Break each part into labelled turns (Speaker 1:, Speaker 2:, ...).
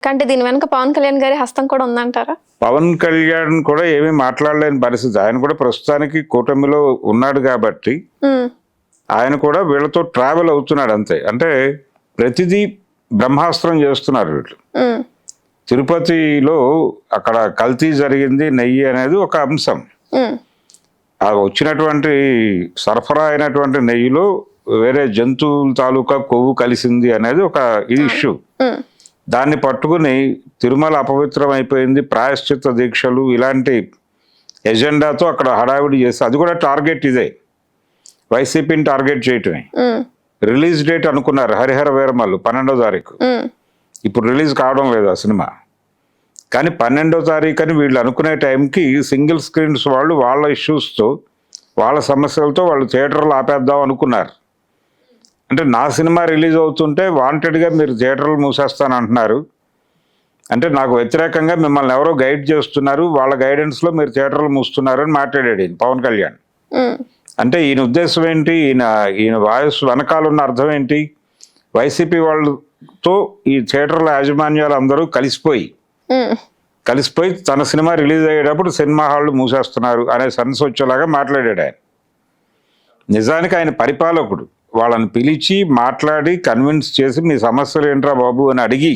Speaker 1: అంటే దీని వెనక పవన్ కళ్యాణ్ గారి హస్తం కూడా ఉందంటారా?
Speaker 2: పవన్ కళ్యాణ్ కూడా ఏమీ మాట్లాడలేని పరిస్థితి. ఆయన కూడా ప్రస్తుతానికి కూటమిలో ఉన్నాడు కాబట్టి ఆయన కూడా వీళ్ళతో ట్రావెల్ అవుతున్నాడు అంతే. అంటే ప్రతిదీ బ్రహ్మాస్త్రం చేస్తున్నారు వీళ్ళు. తిరుపతిలో అక్కడ కల్తీ జరిగింది నెయ్యి అనేది ఒక అంశం. ఆ వచ్చినటువంటి సరఫరా అయినటువంటి నెయ్యిలో వేరే జంతువుల తాలూకా కొవ్వు కలిసింది అనేది ఒక ఇష్యూ. దాన్ని పట్టుకుని తిరుమల అపవిత్రం అయిపోయింది, ప్రాయశ్చిత్త దీక్షలు ఇలాంటి ఎజెండాతో అక్కడ హడావిడి చేసి, అది కూడా టార్గెట్ ఇదే, వైసీపీని టార్గెట్ చేయటమే. రిలీజ్ డేట్ అనుకున్నారు హరిహర వీరమల్లు 12వ తారీఖు. ఇప్పుడు రిలీజ్ కావడం లేదు ఆ సినిమా. కానీ 12వ తారీఖు అని వీళ్ళు అనుకునే టైంకి సింగిల్ స్క్రీన్స్ వాళ్ళు వాళ్ళ ఇష్యూస్తో వాళ్ళ సమస్యలతో వాళ్ళు థియేటర్లు ఆపేద్దాం అనుకున్నారు. అంటే నా సినిమా రిలీజ్ అవుతుంటే వాంటెడ్గా మీరు థియేటర్లు మూసేస్తానంటున్నారు, అంటే నాకు వ్యతిరేకంగా మిమ్మల్ని ఎవరో గైడ్ చేస్తున్నారు, వాళ్ళ గైడెన్స్లో మీరు థియేటర్లు మూస్తున్నారు అని మాట్లాడాడు ఈయన పవన్ కళ్యాణ్. అంటే ఈయన ఉద్దేశం ఏంటి, ఈయన వాయిస్ వెనకాలన్న అర్థం ఏంటి, వైసీపీ వాళ్ళతో ఈ థియేటర్ల యాజమాన్యాలు అందరూ కలిసిపోయి తన సినిమా రిలీజ్ అయ్యేటప్పుడు సినిమా హాళ్ళు మూసేస్తున్నారు అనే సెన్స్ వచ్చేలాగా మాట్లాడాడు ఆయన. నిజానికి ఆయన పరిపాలకుడు. వాళ్ళని పిలిచి మాట్లాడి కన్విన్స్ చేసి మీ సమస్యలు ఏంట్రా బాబు అని అడిగి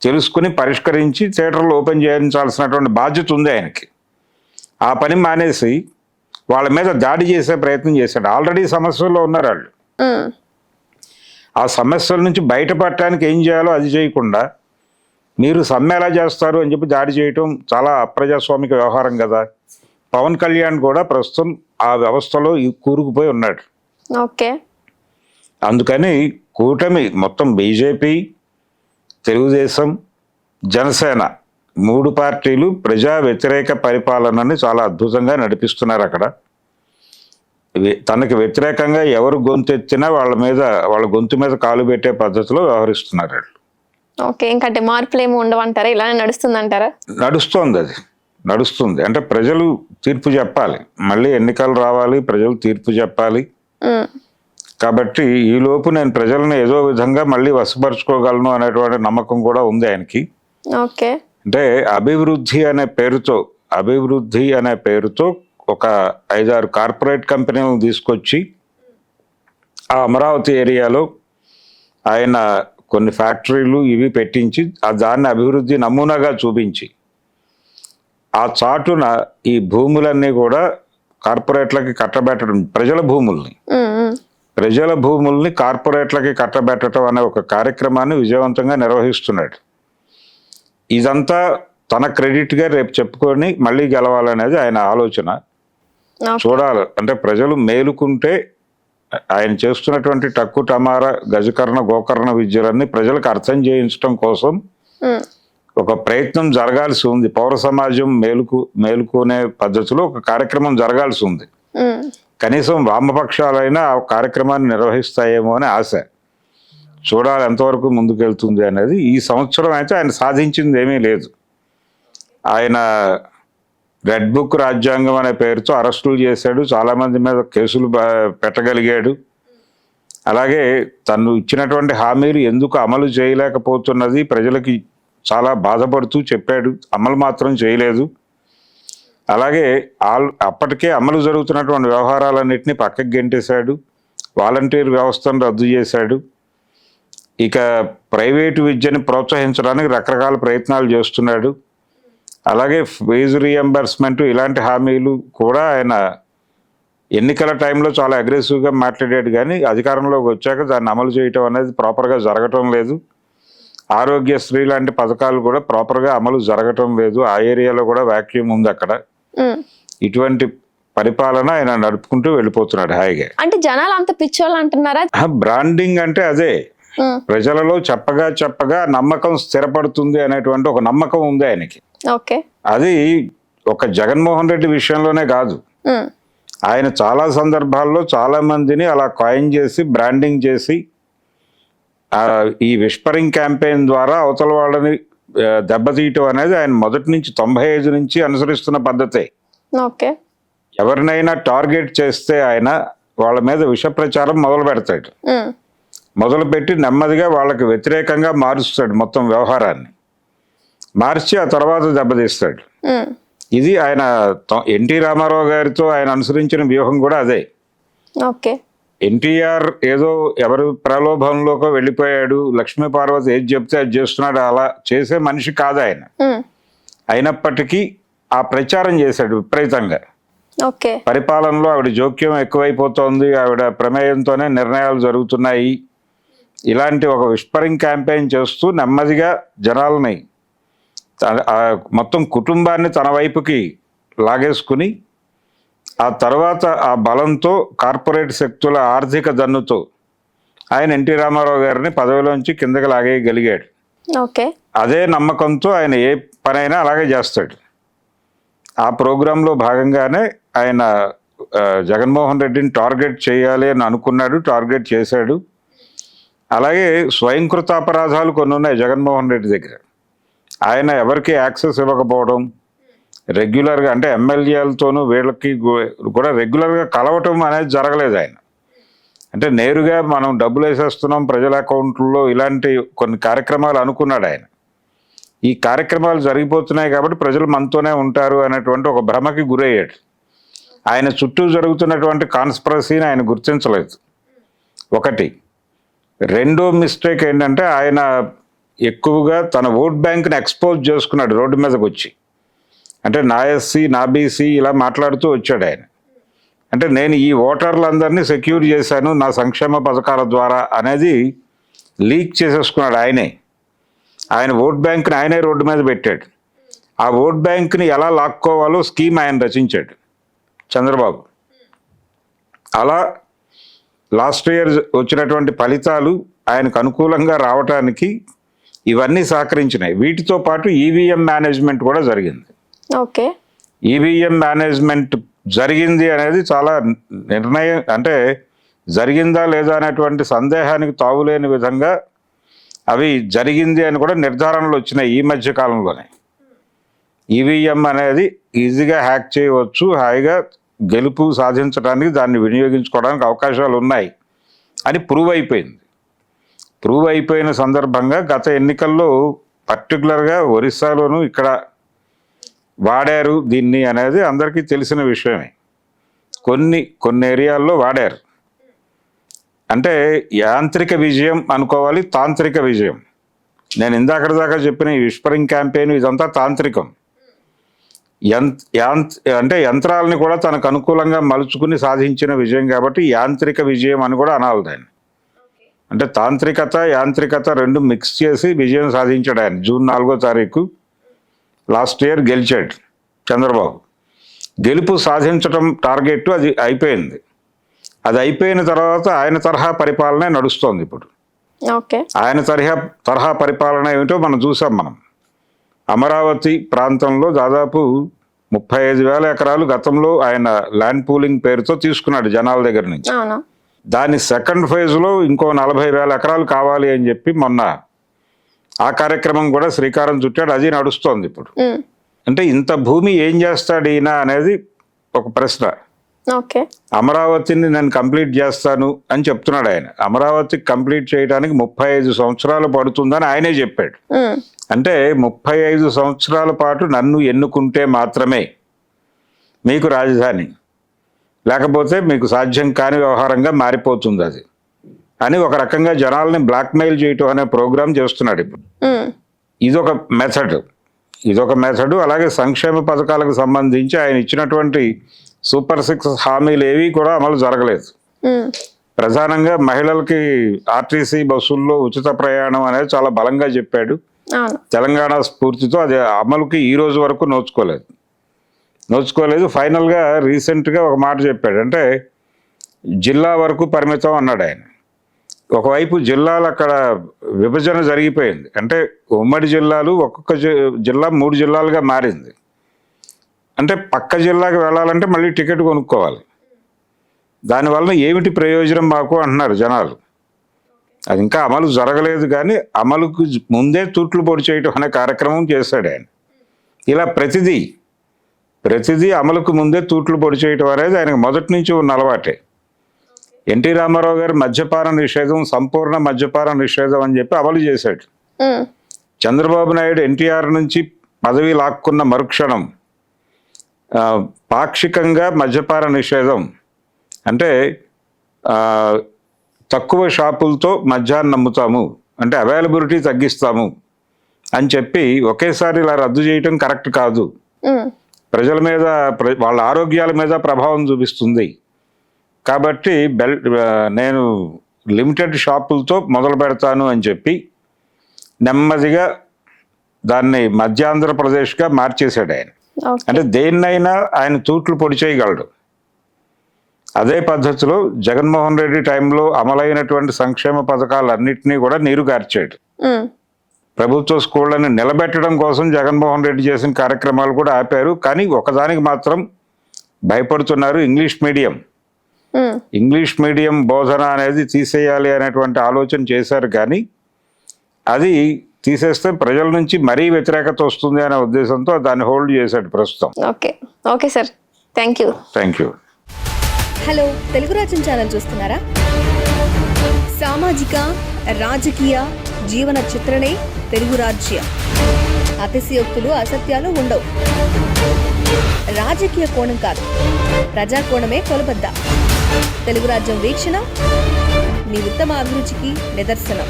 Speaker 2: తెలుసుకుని పరిష్కరించి థియేటర్లు ఓపెన్ చేయించాల్సినటువంటి బాధ్యత ఉంది ఆయనకి. ఆ పని మానేసి వాళ్ళ మీద దాడి చేసే ప్రయత్నం చేశాడు. ఆల్రెడీ సమస్యల్లో ఉన్నారు వాళ్ళు. ఆ సమస్యల నుంచి బయటపడటానికి ఏం చేయాలో అది చేయకుండా మీరు సమ్మె ఎలా చేస్తారు అని చెప్పి దాడి చేయటం చాలా అప్రజాస్వామిక వ్యవహారం కదా. పవన్ కళ్యాణ్ కూడా ప్రస్తుతం ఆ వ్యవస్థలో కూరుకుపోయి ఉన్నాడు.
Speaker 1: ఓకే.
Speaker 2: అందుకని కూటమి మొత్తం బీజేపీ, తెలుగుదేశం, జనసేన 3 పార్టీలు ప్రజా వ్యతిరేక పరిపాలనని చాలా అద్భుతంగా నడిపిస్తున్నారు. అక్కడ తనకి వ్యతిరేకంగా ఎవరు గొంతెత్తినా వాళ్ళ గొంతు మీద కాలు పెట్టే పద్ధతిలో వ్యవహరిస్తున్నారు వాళ్ళు.
Speaker 1: ఓకే. ఇంకంటే మార్పులు ఏమి ఉండవంటారా? ఇలానే నడుస్తుందంటారా?
Speaker 2: నడుస్తోంది, అది నడుస్తుంది. అంటే ప్రజలు తీర్పు చెప్పాలి, మళ్ళీ ఎన్నికలు రావాలి, ప్రజలు తీర్పు చెప్పాలి. కాబట్టి ఈ లోపు నేను ప్రజలను ఏదో విధంగా మళ్ళీ వశపరుచుకోగలను అనేటువంటి నమ్మకం కూడా ఉంది ఆయనకి.
Speaker 1: ఓకే.
Speaker 2: అంటే అభివృద్ధి అనే పేరుతో ఒక 5-6 కార్పొరేట్ కంపెనీలను తీసుకొచ్చి ఆ అమరావతి ఏరియాలో ఆయన కొన్ని ఫ్యాక్టరీలు ఇవి పెట్టించి దాన్ని అభివృద్ధి నమూనాగా చూపించి ఆ చాటున ఈ భూములన్నీ కూడా కార్పొరేట్లకి కట్టబెట్టడం, ప్రజల భూముల్ని కార్పొరేట్లకి కట్టబెట్టడం అనే ఒక కార్యక్రమాన్ని విజయవంతంగా నిర్వహిస్తున్నాడు. ఇదంతా తన క్రెడిట్గా రేపు చెప్పుకొని మళ్ళీ గెలవాలనేది ఆయన ఆలోచన. చూడాలి, అంటే ప్రజలు మేలుకుంటే ఆయన చేస్తున్నటువంటి టక్కు టమార గజకర్ణ గోకర్ణ విద్యలన్నీ ప్రజలకు అర్థం చేయించడం కోసం ఒక ప్రయత్నం జరగాల్సి ఉంది. పౌర సమాజం మేలుకునే పద్ధతిలో ఒక కార్యక్రమం జరగాల్సి ఉంది. కనీసం వామపక్షాలైనా ఆ కార్యక్రమాన్ని నిర్వహిస్తాయేమో అని ఆశ. చూడాలి ఎంతవరకు ముందుకెళ్తుంది అనేది. ఈ సంవత్సరం అయితే ఆయన సాధించింది ఏమీ లేదు. ఆయన రెడ్ బుక్ రాజ్యాంగం అనే పేరుతో అరెస్టులు చేశాడు, చాలామంది మీద కేసులు పెట్టగలిగాడు. అలాగే తను ఇచ్చినటువంటి హామీలు ఎందుకు అమలు చేయలేకపోతున్నది ప్రజలకి చాలా బాధపడుతూ చెప్పాడు, అమలు మాత్రం చేయలేదు. అలాగే అప్పటికే అమలు జరుగుతున్నటువంటి వ్యవహారాలన్నింటినీ పక్కకి గెంటేశాడు, వాలంటీర్ వ్యవస్థను రద్దు చేశాడు. ఇక ప్రైవేటు విద్యని ప్రోత్సహించడానికి రకరకాల ప్రయత్నాలు చేస్తున్నాడు. అలాగే ఫీజు రీఎంబర్స్మెంట్ ఇలాంటి హామీలు కూడా ఆయన ఎన్నికల టైంలో చాలా అగ్రెసివ్గా మాట్లాడాడు, కానీ అధికారంలోకి వచ్చాక దాన్ని అమలు చేయటం అనేది ప్రాపర్గా జరగటం లేదు. ఆరోగ్యశ్రీ లాంటి పథకాలు కూడా ప్రాపర్గా అమలు జరగటం లేదు. ఆ ఏరియాలో కూడా వ్యాక్యూమ్ ఉంది అక్కడ. ఇటువంటి పరిపాలన ఆయన నడుపుకుంటూ వెళ్ళిపోతున్నాడు హాయిగా.
Speaker 1: అంటే జనాలు అంత పిచ్చోళ్ళు అంటున్నారా?
Speaker 2: బ్రాండింగ్ అంటే అదే, ప్రజలలో చెప్పగా నమ్మకం స్థిరపడుతుంది అనేటువంటి ఒక నమ్మకం ఉంది ఆయనకి. అది ఒక జగన్మోహన్ రెడ్డి విషయంలోనే కాదు, ఆయన చాలా సందర్భాల్లో చాలా మందిని అలా కాయిన్ చేసి బ్రాండింగ్ చేసి ఈ విస్పరింగ్ క్యాంపెయిన్ ద్వారా అవతల వాళ్ళని దెబ్బతీయటం అనేది ఆయన మొదటి నుంచి 95 నుంచి అనుసరిస్తున్న పద్ధతే. ఎవరినైనా టార్గెట్ చేస్తే ఆయన వాళ్ళ మీద విష ప్రచారం మొదలు పెడతాడు. మొదలుపెట్టి నెమ్మదిగా వాళ్ళకి వ్యతిరేకంగా మారుస్తాడు మొత్తం వ్యవహారాన్ని. మార్చి ఆ తర్వాత దెబ్బతీస్తాడు.
Speaker 1: ఉమ్,
Speaker 2: ఇది ఆయన ఎన్టీ రామారావు గారితో ఆయన అనుసరించిన వ్యూహం కూడా అదే.
Speaker 1: ఓకే.
Speaker 2: ఎన్టీఆర్ ఏదో ఎవరి ప్రలోభంలోకి వెళ్ళిపోయాడు, లక్ష్మీ పార్వతి ఏది చెప్తే అది చేస్తున్నాడు, అలా చేసే మనిషి కాదు ఆయన.
Speaker 1: ఉమ్,
Speaker 2: అయినప్పటికీ ఆ ప్రచారం చేశాడు విపరీతంగా.
Speaker 1: ఓకే.
Speaker 2: పరిపాలనలో ఆవిడ జోక్యం ఎక్కువైపోతోంది, ఆవిడ ప్రమేయంతోనే నిర్ణయాలు జరుగుతున్నాయి, ఇలాంటి ఒక విస్పరింగ్ క్యాంపెయిన్ చేస్తూ నెమ్మదిగా జనాల్ని మొత్తం కుటుంబాన్ని తన వైపుకి లాగేసుకుని ఆ తర్వాత ఆ బలంతో కార్పొరేట్ శక్తుల ఆర్థిక దన్నుతో ఆయన ఎన్టీ రామారావు గారిని పదవిలోంచి కిందకి లాగేయగలిగాడు.
Speaker 1: ఓకే.
Speaker 2: అదే నమ్మకంతో ఆయన ఏ పనైనా అలాగే చేస్తాడు. ఆ ప్రోగ్రాంలో భాగంగానే ఆయన జగన్మోహన్ రెడ్డిని టార్గెట్ చేయాలి అని అనుకున్నాడు, టార్గెట్ చేశాడు. అలాగే స్వయంకృతాపరాధాలు కొన్ని ఉన్నాయి జగన్మోహన్ రెడ్డి దగ్గర. ఆయన ఎవరికి యాక్సెస్ ఇవ్వకపోవడం, రెగ్యులర్గా అంటే ఎమ్మెల్యేలతోనూ వీళ్ళకి కూడా రెగ్యులర్గా కలవటం అనేది జరగలేదు. ఆయన అంటే నేరుగా మనం డబ్బులు వేసేస్తున్నాం ప్రజల అకౌంట్లో, ఇలాంటి కొన్ని కార్యక్రమాలు అనుకున్నాడు ఆయన. ఈ కార్యక్రమాలు జరిగిపోతున్నాయి కాబట్టి ప్రజలు మనతోనే ఉంటారు అనేటువంటి ఒక భ్రమకి గురయ్యాడు. ఆయన చుట్టూ జరుగుతున్నటువంటి కాన్స్పిరసీని ఆయన గుర్తించలేదు. ఒకటి. రెండో మిస్టేక్ ఏంటంటే ఆయన ఎక్కువగా తన ఓట్ బ్యాంక్ని ఎక్స్పోజ్ చేసుకున్నాడు రోడ్డు మీదకి వచ్చి. అంటే నా ఎస్సీ నా బీసీ ఇలా మాట్లాడుతూ వచ్చాడు ఆయన. అంటే నేను ఈ ఓటర్లందరినీ సెక్యూర్ చేశాను నా సంక్షేమ పథకాల ద్వారా అనేది లీక్ చేసేసుకున్నాడు ఆయనే. ఆయన ఓట్ బ్యాంక్ని ఆయనే రోడ్డు మీద పెట్టాడు. ఆ ఓట్ బ్యాంక్ని ఎలా లాక్కోవాలో స్కీమ్ ఆయన రచించాడు చంద్రబాబు. అలా లాస్ట్ ఇయర్ వచ్చినటువంటి ఫలితాలు ఆయనకు అనుకూలంగా రావటానికి ఇవన్నీ సహకరించినాయి. వీటితో పాటు ఈవీఎం మేనేజ్మెంట్ కూడా జరిగింది.
Speaker 1: ఓకే.
Speaker 2: ఈవీఎం మేనేజ్మెంట్ జరిగింది అనేది చాలా నిర్ణయం, అంటే జరిగిందా లేదా అనేటువంటి సందేహానికి తావులేని విధంగా అవి జరిగింది అని కూడా నిర్ధారణలు వచ్చినాయి ఈ మధ్య కాలంలోనే. ఈవీఎం అనేది ఈజీగా హ్యాక్ చేయవచ్చు, హాయిగా గెలుపు సాధించడానికి దాన్ని వినియోగించుకోవడానికి అవకాశాలు ఉన్నాయి అని ప్రూవ్ అయిపోయింది. ప్రూవ్ అయిపోయిన సందర్భంగా గత ఎన్నికల్లో పర్టికులర్గా ఒరిస్సాలోనూ ఇక్కడ వాడారు దీన్ని అనేది అందరికీ తెలిసిన విషయమే. కొన్ని ఏరియాల్లో వాడారు. అంటే యాంత్రిక విజయం అనుకోవాలి, తాంత్రిక విజయం. నేను ఇందాక దాకా చెప్పిన ఈ విస్పరింగ్ క్యాంపెయిన్ ఇదంతా తాంత్రికం. అంటే యంత్రాలని కూడా తనకు అనుకూలంగా మలుచుకుని సాధించిన విజయం కాబట్టి యాంత్రిక విజయం అని కూడా అనాలి దాన్ని. అంటే తాంత్రికత యాంత్రికత రెండు మిక్స్ చేసి విజయం సాధించాడు ఆయన. జూన్ 4వ తారీఖు లాస్ట్ ఇయర్ గెలిచాడు చంద్రబాబు. గెలుపు సాధించడం టార్గెట్ అది అయిపోయింది. అది అయిపోయిన తర్వాత ఆయన తరహా పరిపాలనే నడుస్తోంది ఇప్పుడు.
Speaker 1: ఓకే.
Speaker 2: ఆయన తరహా పరిపాలన ఏమిటో మనం చూసాం. మనం అమరావతి ప్రాంతంలో దాదాపు 35,000 ఎకరాలు గతంలో ఆయన ల్యాండ్ పూలింగ్ పేరుతో తీసుకున్నాడు జనాల దగ్గర నుంచి. దాని సెకండ్ ఫేజ్లో ఇంకో 40,000 ఎకరాలు కావాలి అని చెప్పి మొన్న ఆ కార్యక్రమం కూడా శ్రీకారం చుట్టాడు. అది నడుస్తోంది ఇప్పుడు. అంటే ఇంత భూమి ఏం చేస్తాడు ఈయన అనేది ఒక ప్రశ్న. అమరావతిని నేను కంప్లీట్ చేస్తాను అని చెప్తున్నాడు ఆయన. అమరావతి కంప్లీట్ చేయడానికి 35 సంవత్సరాలు పడుతుందని ఆయనే చెప్పాడు. అంటే 35 సంవత్సరాల పాటు నన్ను ఎన్నుకుంటే మాత్రమే మీకు రాజధాని, లేకపోతే మీకు సాధ్యం కాని వ్యవహారంగా మారిపోతుంది అది అని ఒక రకంగా జనాల్ని బ్లాక్మెయిల్ చేయటం అనే ప్రోగ్రాం చేస్తున్నాడు ఇప్పుడు. ఇదొక మెథడ్. అలాగే సంక్షేమ పథకాలకు సంబంధించి ఆయన ఇచ్చినటువంటి సూపర్ 6 హామీలు ఏవి కూడా అమలు జరగలేదు. ప్రధానంగా మహిళలకి ఆర్టీసీ బస్సుల్లో ఉచిత ప్రయాణం అనేది చాలా బలంగా చెప్పాడు. తెలంగాణ స్ఫూర్తితో అది అమలుకి ఈ రోజు వరకు నోచుకోలేదు. ఫైనల్గా రీసెంట్గా ఒక మాట చెప్పాడు. అంటే జిల్లా వరకు పరిమితం అన్నాడు ఆయన. ఒకవైపు జిల్లాలు అక్కడ విభజన జరిగిపోయింది. అంటే ఉమ్మడి జిల్లాలు ఒక్కొక్క జిల్లా 3 జిల్లాలుగా మారింది. అంటే పక్క జిల్లాకి వెళ్ళాలంటే మళ్ళీ టికెట్ కొనుక్కోవాలి. దానివల్ల ఏమిటి ప్రయోజనం మాకు అంటున్నారు జనాలు. అది ఇంకా అమలు జరగలేదు, కానీ అమలుకు ముందే తూట్లు పొడి చేయటం అనే కార్యక్రమం చేశాడు ఆయన. ఇలా ప్రతిదీ అమలుకు ముందే తూట్లు పొడి చేయటం అనేది ఆయనకు మొదటి నుంచి ఉన్న అలవాటే. ఎన్టీ రామారావు గారు మద్యపాన నిషేధం, సంపూర్ణ మద్యపాన నిషేధం అని చెప్పి అమలు చేశాడు. చంద్రబాబు నాయుడు ఎన్టీఆర్ నుంచి పదవి లాక్కున్న మరుక్షణం పాక్షికంగా మద్యపాన నిషేధం, అంటే తక్కువ షాపులతో మద్యాన్ని నమ్ముతాము, అంటే అవైలబిలిటీ తగ్గిస్తాము అని చెప్పి ఒకేసారి ఇలా రద్దు చేయటం కరెక్ట్ కాదు. ప్రజల మీద వాళ్ళ ఆరోగ్యాల మీద ప్రభావం చూపిస్తుంది. కాబట్టి నేను లిమిటెడ్ షాపులతో మొదలు పెడతాను అని చెప్పి నెమ్మదిగా దాన్ని మధ్యాంధ్రప్రదేశ్గా మార్చేశాడు ఆయన. అంటే దేన్నైనా ఆయన తూట్లు పొడి చేయగలడు. అదే పద్ధతిలో జగన్మోహన్ రెడ్డి టైంలో అమలైనటువంటి సంక్షేమ పథకాలన్నింటినీ కూడా నీరు గార్చాడు. ప్రభుత్వ స్కూళ్ళని నిలబెట్టడం కోసం జగన్మోహన్ రెడ్డి చేసిన కార్యక్రమాలు కూడా ఆపారు. కానీ ఒకదానికి మాత్రం భయపడుతున్నారు, ఇంగ్లీష్ మీడియం బోధన అనేది తీసేయాలి అనేటువంటి ఆలోచన చేశారు. కానీ అది తీసేస్తే ప్రజల నుంచి మరీ వ్యతిరేకత వస్తుంది అనే ఉద్దేశంతో దాన్ని హోల్డ్ చేశాడు ప్రస్తుతం.
Speaker 1: Okay sir, thank you.
Speaker 3: Hello, Telugu రాజ్యం ఛానల్ చూస్తున్నారా? సామాజిక రాజకీయ జీవన చిత్రణే తెలుగు రాజ్యం. అతిశయోక్తులు అసత్యాలు ఉండవు. రాజకీయ కోణం కాదు, ప్రజా కోణమే కొలబద్ద. తెలుగు రాజ్యం వీక్షణ మీ ఉత్తమ అభిరుచికి నిదర్శనం.